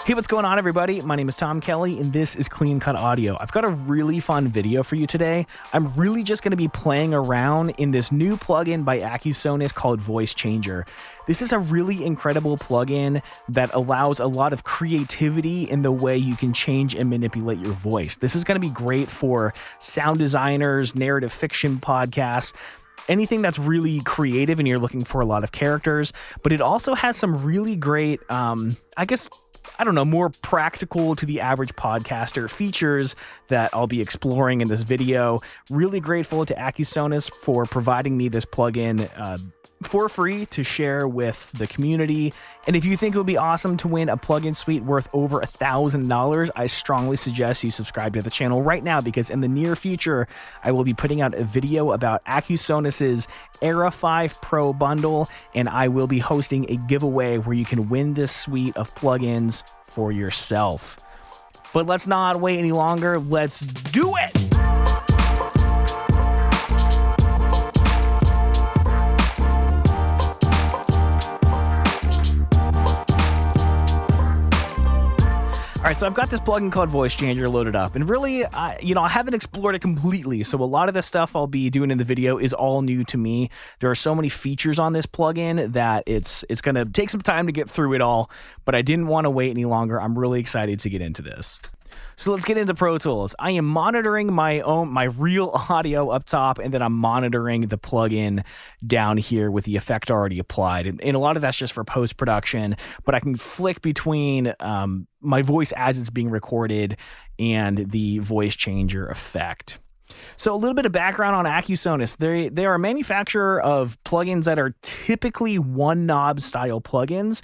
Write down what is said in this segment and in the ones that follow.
Hey, what's going on, everybody? My name is Tom Kelly, and this is Clean Cut Audio. I've got a really fun video for you today. I'm really just going to be playing around in this new plugin by Accusonus called Voice Changer. This is a really incredible plugin that allows a lot of creativity in the way you can change and manipulate your voice. This is going to be great for sound designers, narrative fiction podcasts, anything that's really creative and you're looking for a lot of characters. But it also has some really great, more practical to the average podcaster features that I'll be exploring in this video. Really grateful to Accusonus for providing me this plugin for free to share with the community. And if you think it would be awesome to win a plugin suite worth over $1,000, I strongly suggest you subscribe to the channel right now, because in the near future, I will be putting out a video about Accusonus's Era 5 Pro bundle, and I will be hosting a giveaway where you can win this suite of plugins for yourself. But let's not wait any longer. Let's do it! All right, so I've got this plugin called Voice Changer loaded up, and really, I haven't explored it completely, so a lot of the stuff I'll be doing in the video is all new to me. There are so many features on this plugin that it's going to take some time to get through it all, but I didn't want to wait any longer. I'm really excited to get into this. So let's get into Pro Tools. I am monitoring my real audio up top, and then I'm monitoring the plugin down here with the effect already applied. And a lot of that's just for post-production, but I can flick between my voice as it's being recorded and the voice changer effect. So a little bit of background on Accusonus. They are a manufacturer of plugins that are typically one knob style plugins.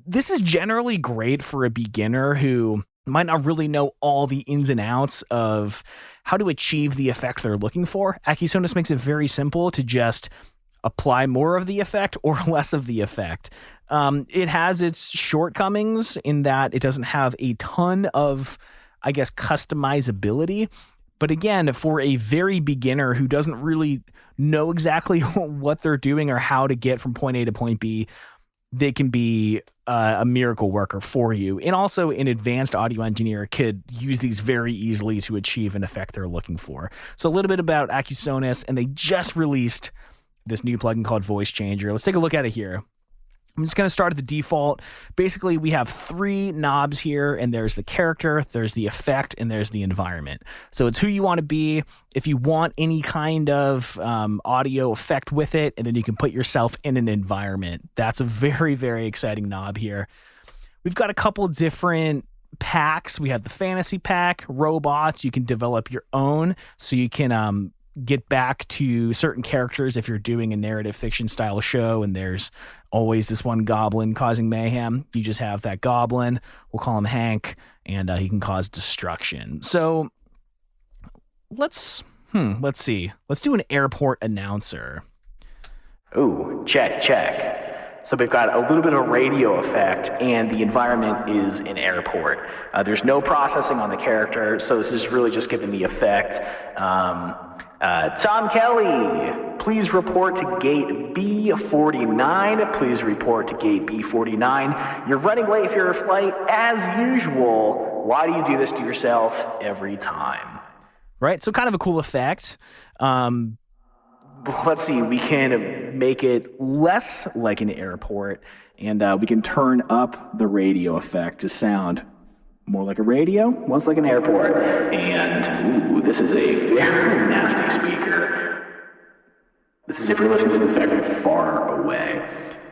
This is generally great for a beginner who might not really know all the ins and outs of how to achieve the effect they're looking for. Accusonus makes it very simple to just apply more of the effect or less of the effect. It has its shortcomings in that it doesn't have a ton of, customizability. But again, for a very beginner who doesn't really know exactly what they're doing or how to get from point A to point B, they can be a miracle worker for you. And also an advanced audio engineer could use these very easily to achieve an effect they're looking for. So a little bit about Accusonus, and they just released this new plugin called Voice Changer. Let's take a look at it here. I'm just going to start at the default. Basically, we have three knobs here, and there's the character, there's the effect, and there's the environment. So it's who you want to be. If you want any kind of audio effect with it, and then you can put yourself in an environment. That's a very, very exciting knob here. We've got a couple different packs. We have the fantasy pack, robots. You can develop your own, so you can get back to certain characters if you're doing a narrative fiction style show and there's always this one goblin causing mayhem. You just have that goblin, we'll call him Hank, and he can cause destruction. So let's see. Let's do an airport announcer. Ooh, check. So we've got a little bit of radio effect, and the environment is an airport. There's no processing on the character, so this is really just giving the effect. Tom Kelly, please report to gate B49. Please report to gate B49. You're running late for your flight as usual. Why do you do this to yourself every time? Right, so kind of a cool effect. Let's see, we can make it less like an airport, and we can turn up the radio effect to sound more like a radio, less like an airport. And, ooh, this is a very nasty speaker. This is if you're listening to the effect from far away.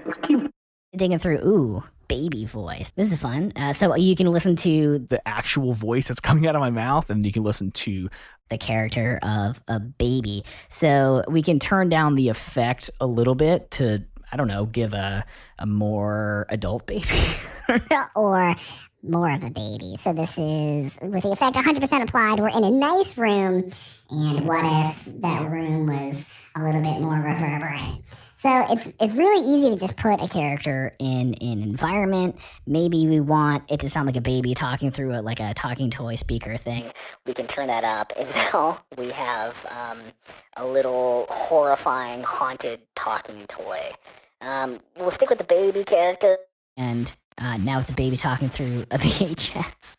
Let's keep digging through. Ooh, baby voice. This is fun. So you can listen to the actual voice that's coming out of my mouth, and you can listen to the character of a baby. So we can turn down the effect a little bit to, give a more adult baby. Or more of a baby. So this is, with the effect 100% applied, we're in a nice room, and what if that room was a little bit more reverberant? So it's really easy to just put a character in an environment. Maybe we want it to sound like a baby talking through it, like a talking toy speaker thing. We can turn that up, and now we have a little horrifying, haunted talking toy. We'll stick with the baby character. And Now it's a baby talking through a VHS.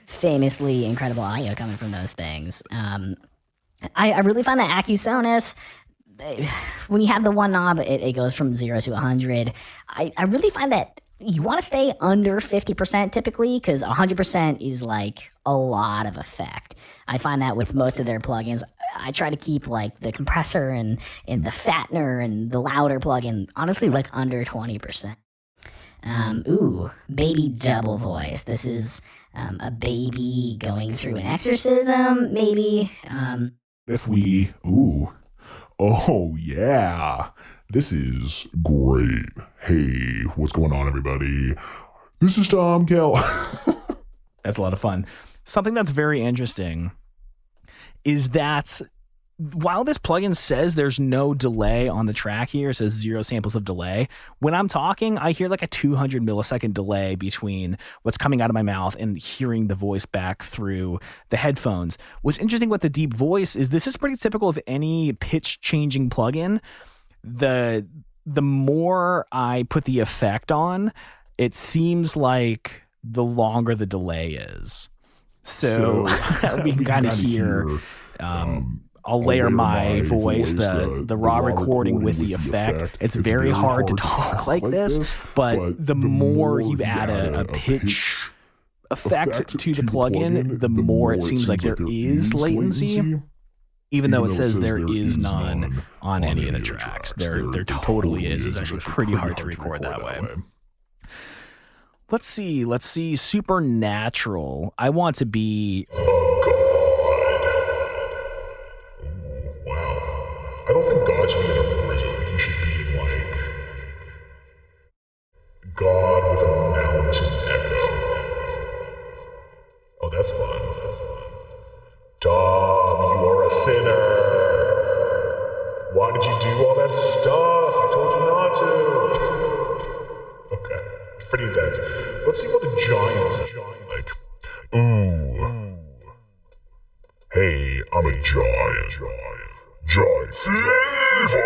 Famously incredible audio coming from those things. I really find that Accusonus, when you have the one knob, it goes from 0 to 100. I really find that you want to stay under 50% typically, because 100% is like a lot of effect. I find that with most of their plugins, I try to keep like the compressor and the fattener and the louder plugin honestly like under 20%. Baby double voice. This is a baby going through an exorcism, maybe. Oh yeah, this is great. Hey, what's going on, everybody? This is Tom Kell. That's a lot of fun. Something that's very interesting is that while this plugin says there's no delay on the track here, it says 0 samples of delay. When I'm talking, I hear like a 200 millisecond delay between what's coming out of my mouth and hearing the voice back through the headphones. What's interesting with the deep voice is this is pretty typical of any pitch changing plugin. The more I put the effect on, it seems like the longer the delay is. So we can kind of hear. I'll layer my voice, the raw recording with the effect. It's very hard to talk like this, but the more you add a pitch effect to the plugin, the more it seems like there is latency, even though it says there is none on any of the tracks. There totally is. It's actually pretty hard to record that way. Let's see. Supernatural. I want to be... I don't think God should be in a prison. He should be in, like, God with a mountain echo. Oh, that's fun. Dom, you are a sinner. Why did you do all that stuff? I told you not to. Okay, it's pretty intense. So let's see what the Giants are like. Ooh. Hey, I'm a giant. Giant Thief!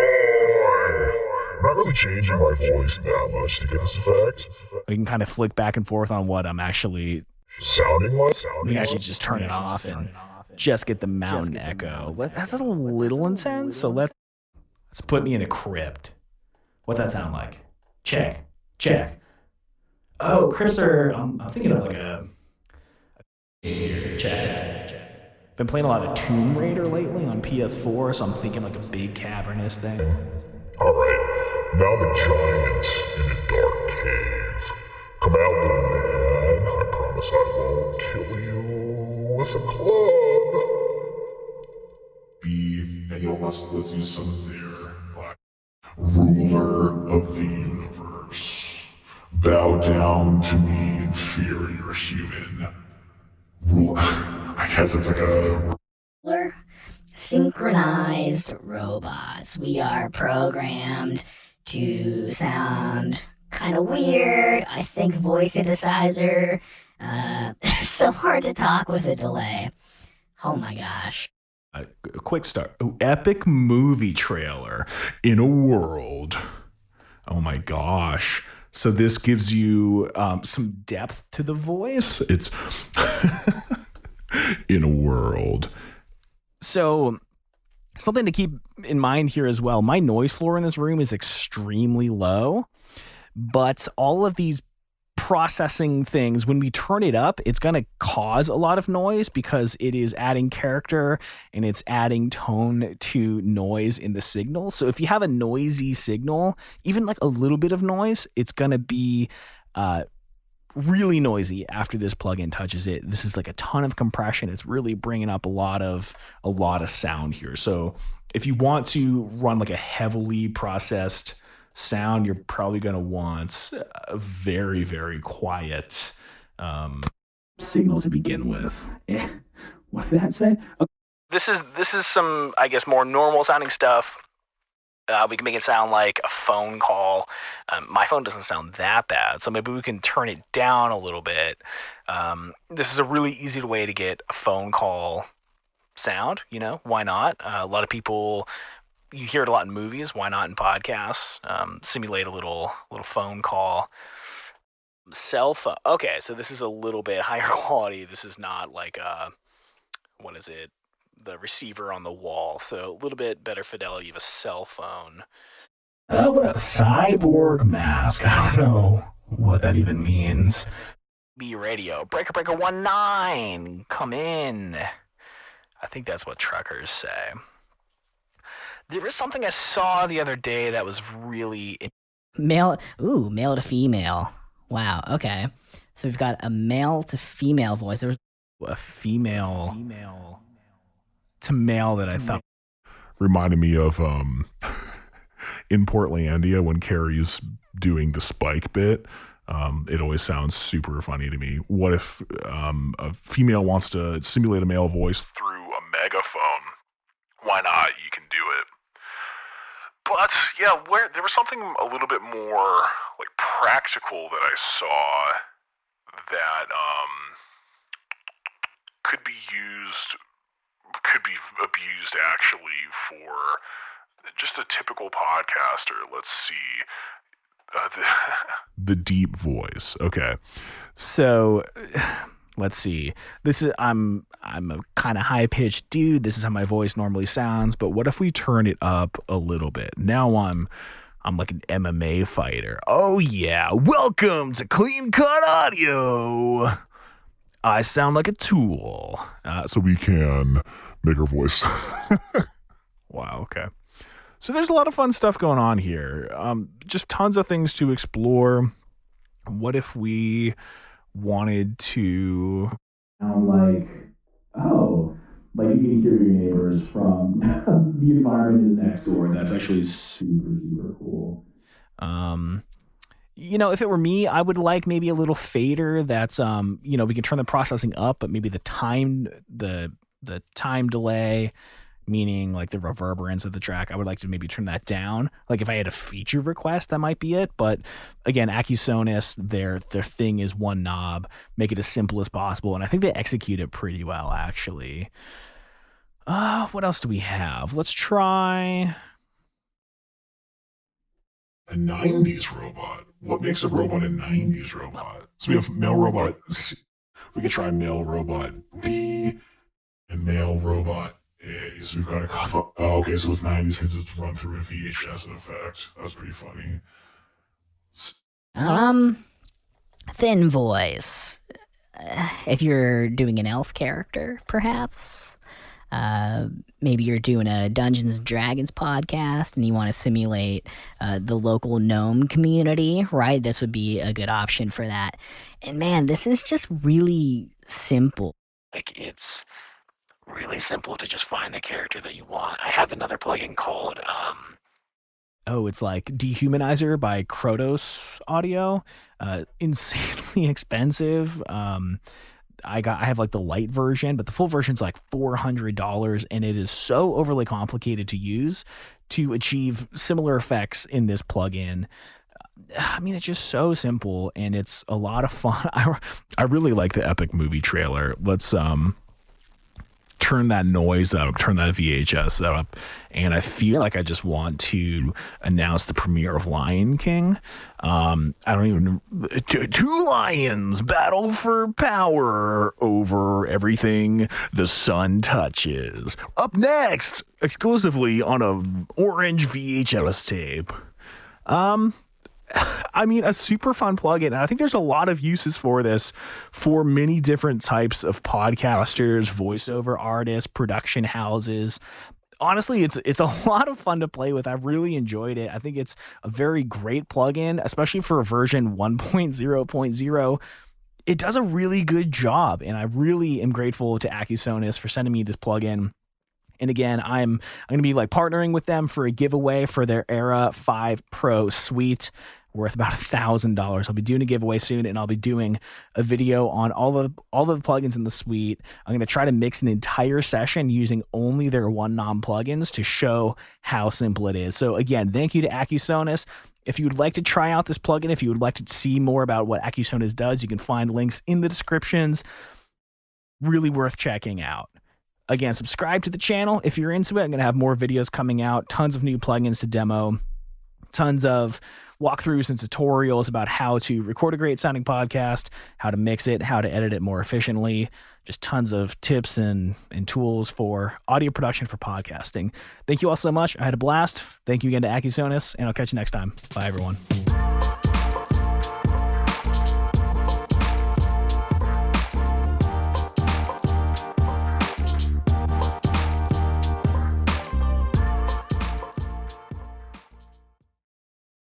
I'm not really changing my voice that much to get this effect. We can kind of flick back and forth on what I'm actually sounding like. We can actually just turn it off and just get the mountain echo. That's a little intense, so let's put me in a crypt. What's that sound like? Check. Oh, crypts are... I'm thinking of like a... Check. Been playing a lot of Tomb Raider lately on PS4, so I'm thinking like a big cavernous thing. Alright, now I'm a giant in a dark cave. Come out, little man. I promise I won't kill you with a club. And you must do something there. Ruler of the universe, bow down to me, inferior human. I guess it's like a... Synchronized robots. We are programmed to sound kind of weird. I think voice synthesizer. It's so hard to talk with a delay. Oh my gosh. A quick start. Epic movie trailer in a world. Oh my gosh. So this gives you some depth to the voice. It's in a world. So something to keep in mind here as well. My noise floor in this room is extremely low, but all of these processing things, when we turn it up, it's going to cause a lot of noise because it is adding character and it's adding tone to noise in the signal. So if you have a noisy signal, even like a little bit of noise, it's going to be really noisy after this plugin touches it. This is like a ton of compression. It's really bringing up a lot of sound here. So if you want to run like a heavily processed sound, you're probably going to want a very, very quiet signal to begin with. What did that say? Okay. This is some, I guess, more normal sounding stuff. We can make it sound like a phone call. My phone doesn't sound that bad, so maybe we can turn it down a little bit. This is a really easy way to get a phone call sound. You know, why not? A lot of people, you hear it a lot in movies. Why not in podcasts? Simulate a little phone call. Cell phone. Okay, so this is a little bit higher quality. This is not like what is it? The receiver on the wall. So a little bit better fidelity of a cell phone. Oh, what a cyborg mask. I don't know what that even means. B radio. Breaker 19. Come in. I think that's what truckers say. There was something I saw the other day that was really Male to female. Wow, okay. So we've got a male to female voice. There was a female to male that I thought Reminded me of in Portlandia when Carrie's doing the Spike bit. It always sounds super funny to me. What if a female wants to simulate a male voice through a megaphone? Why not? You can do it. But yeah, there was something a little bit more like practical that I saw that could be abused actually for just a typical podcaster. Let's see. The deep voice. Okay. So let's see. This is I'm a kind of high pitched dude. This is how my voice normally sounds. But what if we turn it up a little bit? Now I'm like an MMA fighter. Oh yeah. Welcome to Clean Cut Audio. I sound like a tool. So we can make our voice. Wow. Okay. So there's a lot of fun stuff going on here. Just tons of things to explore. What if we wanted to sound like you can hear your neighbors from the environment is next door. That's actually super cool. If it were me, I would like maybe a little fader that's we can turn the processing up, but maybe the time delay, meaning like the reverberance of the track, I would like to maybe turn that down. Like if I had a feature request, that might be it. But again, Accusonus, their thing is one knob, make it as simple as possible. And I think they execute it pretty well, actually. What else do we have? Let's try a 90s robot. What makes a robot a 90s robot? So we have male robot C. We could try male robot B and male robot A. So we've got a couple. Oh, okay, so it's 90s because it's run through a VHS effect. That's pretty funny. Thin voice. If you're doing an elf character, perhaps. Maybe you're doing a Dungeons & Dragons podcast and you want to simulate the local gnome community, right? This would be a good option for that. And man, this is just really simple. Like it's really simple to just find the character that you want. I have another plugin called it's like Dehumanizer by Krotos Audio. Insanely expensive. I have like the light version, but the full version's like $400, and it is so overly complicated to use to achieve similar effects in this plugin. I mean, it's just so simple and it's a lot of fun. I really like the Epic movie trailer. Let's turn that noise up, turn that VHS up, and I feel like I just want to announce the premiere of Lion King. I don't even two lions battle for power over everything the sun touches. Up next, exclusively on a orange VHS tape. I mean, a super fun plugin. And I think there's a lot of uses for this for many different types of podcasters, voiceover artists, production houses. Honestly, it's a lot of fun to play with. I've really enjoyed it. I think it's a very great plugin, especially for version 1.0.0. It does a really good job, and I really am grateful to Accusonus for sending me this plugin. And again, I'm going to be like partnering with them for a giveaway for their Era 5 Pro suite worth about $1,000. I'll be doing a giveaway soon, and I'll be doing a video on all of the plugins in the suite. I'm going to try to mix an entire session using only their one knob plugins to show how simple it is. So again, thank you to Accusonus. If you would like to try out this plugin, if you would like to see more about what Accusonus does, you can find links in the descriptions. Really worth checking out. Again, subscribe to the channel if you're into it. I'm going to have more videos coming out, tons of new plugins to demo, tons of walkthroughs and tutorials about how to record a great sounding podcast, how to mix it, how to edit it more efficiently. Just tons of tips and tools for audio production for podcasting. Thank you all so much. I had a blast. Thank you again to Accusonus, and I'll catch you next time. Bye, everyone.